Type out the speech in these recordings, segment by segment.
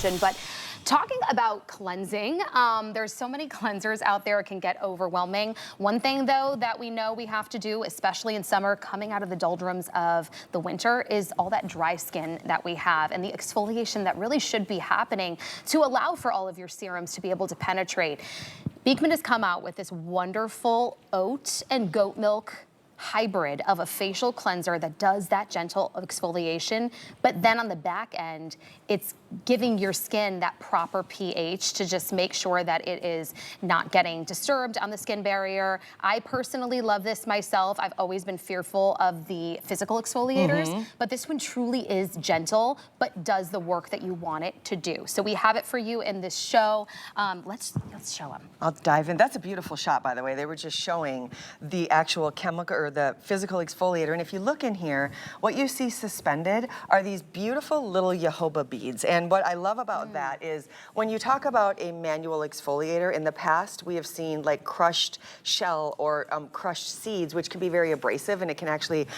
But talking about cleansing, there's so many cleansers out there, it can get overwhelming. One thing though that we know we have to do, especially in summer, coming out of the doldrums of the winter, is all that dry skin that we have and the exfoliation that really should be happening to allow for all of your serums to be able to penetrate. Beekman has come out with this wonderful oat and goat milk hybrid of a facial cleanser that does that gentle exfoliation, but then on the back end, it's giving your skin that proper pH to just make sure that it is not getting disturbed on the skin barrier. I personally love this myself. I've always been fearful of the physical exfoliators, but this one truly is gentle, but does the work that you want it to do. So we have it for you in this show. Let's show them. I'll dive in. That's a beautiful shot, by the way. They were just showing the actual chemical or the physical exfoliator. And if you look in here, what you see suspended are these beautiful little jojoba beads. And what I love about that is when you talk about a manual exfoliator, in the past we have seen like crushed shell or crushed seeds, which can be very abrasive and it can actually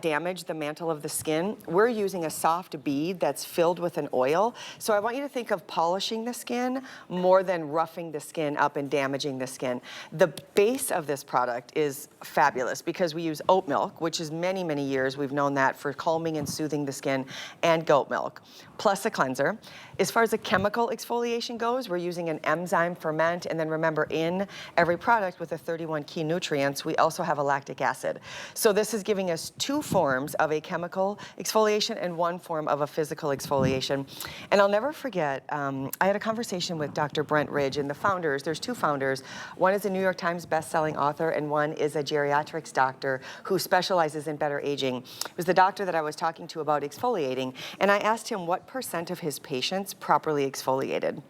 damage the mantle of the skin. We're using a soft bead that's filled with an oil. So I want you to think of polishing the skin more than roughing the skin up and damaging the skin. The base of this product is fabulous because we use oat milk, which is many, many years we've known that for calming and soothing the skin, and goat milk, plus a cleanser. As far as the chemical exfoliation goes, we're using an enzyme, ferment, and then remember, in every product with the 31 key nutrients, we also have a lactic acid. So this is giving us two forms of a chemical exfoliation and one form of a physical exfoliation. And I'll never forget, I had a conversation with Dr. Brent Ridge and the founders. There's two founders. One is a New York Times best-selling author and one is a geriatrics doctor who specializes in better aging. It was the doctor that I was talking to about exfoliating, and I asked him what % of his patients properly exfoliated.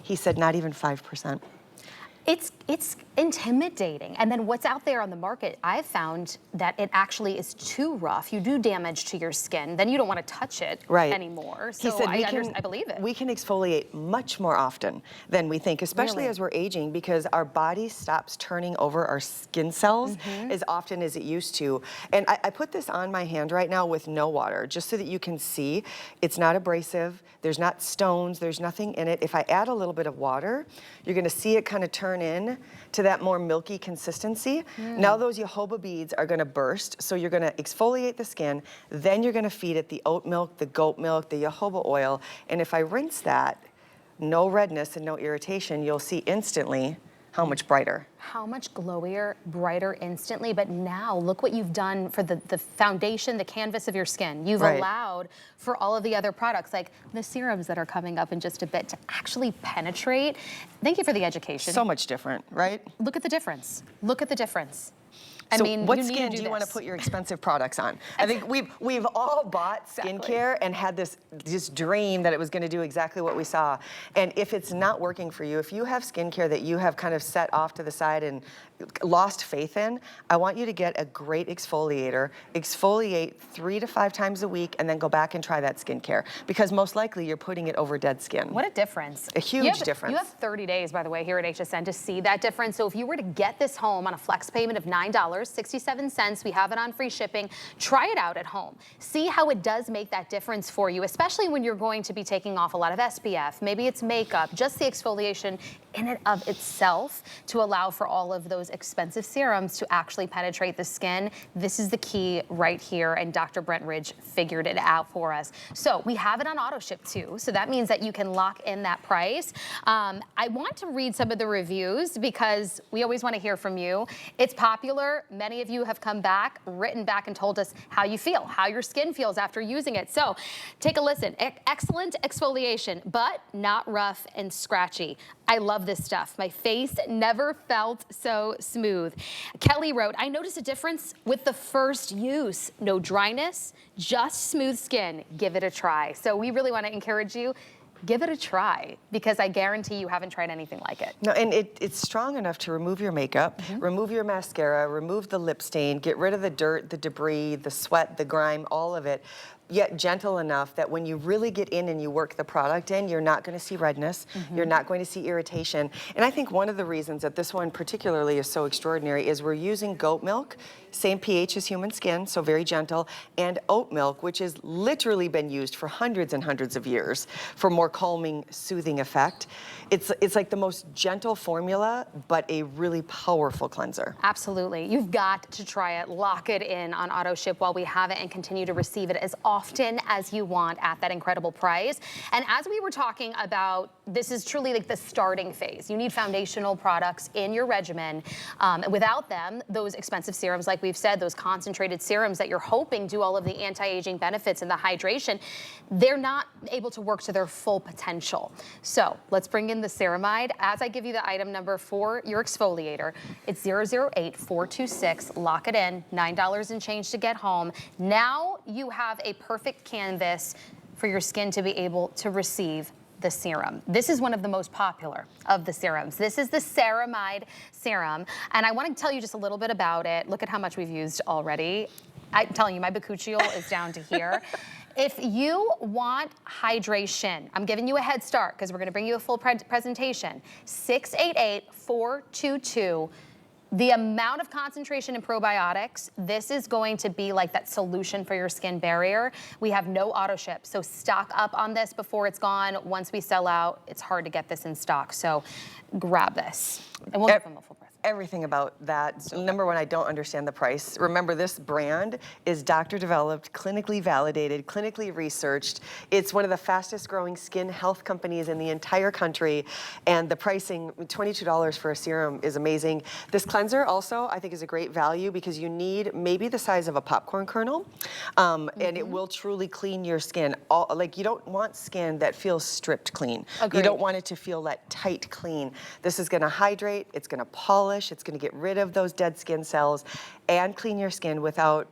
He said not even 5%. It's intimidating. And then what's out there on the market, I've found that it actually is too rough. You do damage to your skin. Then you don't want to touch it anymore. So he said I believe it. We can exfoliate much more often than we think, especially as we're aging, because our body stops turning over our skin cells as often as it used to. And I put this on my hand right now with no water, just so that you can see it's not abrasive. There's not stones. There's nothing in it. If I add a little bit of water, you're going to see it kind of turn in to that more milky consistency. Now those jojoba beads are going to burst, so you're going to exfoliate the skin, then you're going to feed it the oat milk, the goat milk, the jojoba oil, and if I rinse that, no redness and no irritation, you'll see instantly how much brighter. How much glowier, brighter instantly, but now look what you've done for the foundation, the canvas of your skin. You've allowed for all of the other products, like the serums that are coming up in just a bit, to actually penetrate. Thank you for the education. So much different, right? Look at the difference. Look at the difference. So what skin do you want to put your expensive products on? I think we've all bought skincare and had this dream that it was going to do exactly what we saw. And if it's not working for you, if you have skincare that you have kind of set off to the side and lost faith in, I want you to get a great exfoliator, exfoliate 3 to 5 times a week, and then go back and try that skincare, because most likely you're putting it over dead skin. What a difference. A huge difference. You have 30 days, by the way, here at HSN to see that difference. So if you were to get this home on a flex payment of $9.67, we have it on free shipping. Try it out at home. See how it does make that difference for you, especially when you're going to be taking off a lot of SPF. Maybe it's makeup, just the exfoliation in and of itself to allow for all of those expensive serums to actually penetrate the skin. This is the key right here, and Dr. Brent Ridge figured it out for us. So we have it on auto ship too, so that means that you can lock in that price. I want to read some of the reviews because we always want to hear from you. It's popular. Many of you have come back, written back, and told us how you feel, how your skin feels after using it. So take a listen. Excellent exfoliation, but not rough and scratchy. I love this stuff. My face never felt so smooth. Kelly wrote, I noticed a difference with the first use. No dryness, just smooth skin. Give it a try. So we really want to encourage you. Give it a try, because I guarantee you haven't tried anything like it. No, and it's strong enough to remove your makeup, remove your mascara, remove the lip stain, get rid of the dirt, the debris, the sweat, the grime, all of it. yet gentle enough that when you really get in and you work the product in, you're not going to see redness, you're not going to see irritation. And I think one of the reasons that this one particularly is so extraordinary is we're using goat milk, same pH as human skin, so very gentle, and oat milk, which has literally been used for hundreds and hundreds of years for more calming, soothing effect. It's like the most gentle formula, but a really powerful cleanser. Absolutely. You've got to try it. Lock it in on auto ship while we have it and continue to receive it as often as you want at that incredible price. And as we were talking about, this is truly like the starting phase. You need foundational products in your regimen. Without them, those expensive serums, like we've said, those concentrated serums that you're hoping do all of the anti-aging benefits and the hydration, they're not able to work to their full potential. So let's bring in the ceramide. As I give you the item number for your exfoliator, it's 008426. Lock it in, $9 and change to get home. Now you have a perfect canvas for your skin to be able to receive the serum. This is one of the most popular of the serums. This is the ceramide serum, and I want to tell you just a little bit about it. Look at how much we've used already. I'm telling you, my bacucciole is down to here. If you want hydration, I'm giving you a head start because we're going to bring you a full presentation. 688-422. The amount of concentration in probiotics, this is going to be like that solution for your skin barrier. We have no auto ship, so stock up on this before it's gone. Once we sell out, it's hard to get this in stock, so grab this. And we'll give them a full price. Everything about that. Number one, I don't understand the price. Remember, this brand is doctor developed, clinically validated, clinically researched. It's one of the fastest growing skin health companies in the entire country. And the pricing, $22 for a serum, is amazing. This cleanser also, I think, is a great value because you need maybe the size of a popcorn kernel. And it will truly clean your skin. Like, you don't want skin that feels stripped clean. Agreed. You don't want it to feel that tight clean. This is going to hydrate, it's going to polish, it's going to get rid of those dead skin cells and clean your skin without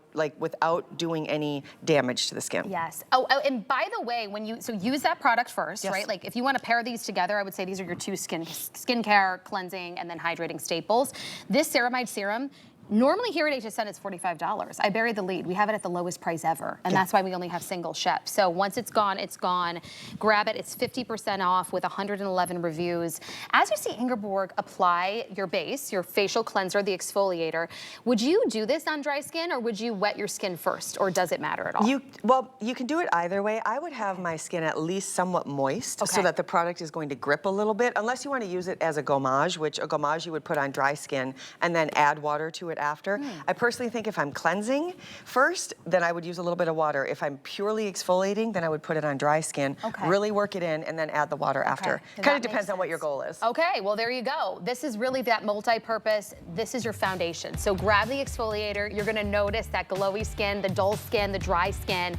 doing any damage to the skin. Yes. Oh, and by the way, when you use that product first, Yes. right? Like if you want to pair these together, I would say these are your two skincare, cleansing, and then hydrating staples. This ceramide serum, normally here at HSN it's $45. I bury the lead. We have it at the lowest price ever, and that's why we only have single ship. So once it's gone, it's gone. Grab it. It's 50% off with 111 reviews. As you see Ingeborg apply your base, your facial cleanser, the exfoliator, would you do this on dry skin or would you wet your skin first, or does it matter at all? Well, you can do it either way. I would have my skin at least somewhat moist so that the product is going to grip a little bit, unless you want to use it as a gommage, which a gommage you would put on dry skin and then add water to it after. I personally think if I'm cleansing first, then I would use a little bit of water. If I'm purely exfoliating, then I would put it on dry skin, really work it in, and then add the water after. Kind of depends on what your goal is. Okay, well there you go. This is really that multi-purpose. This is your foundation. So grab the exfoliator. You're gonna notice that glowy skin, the dull skin, the dry skin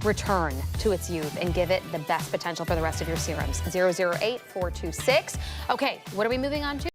return to its youth and give it the best potential for the rest of your serums. 008426. Okay, what are we moving on to?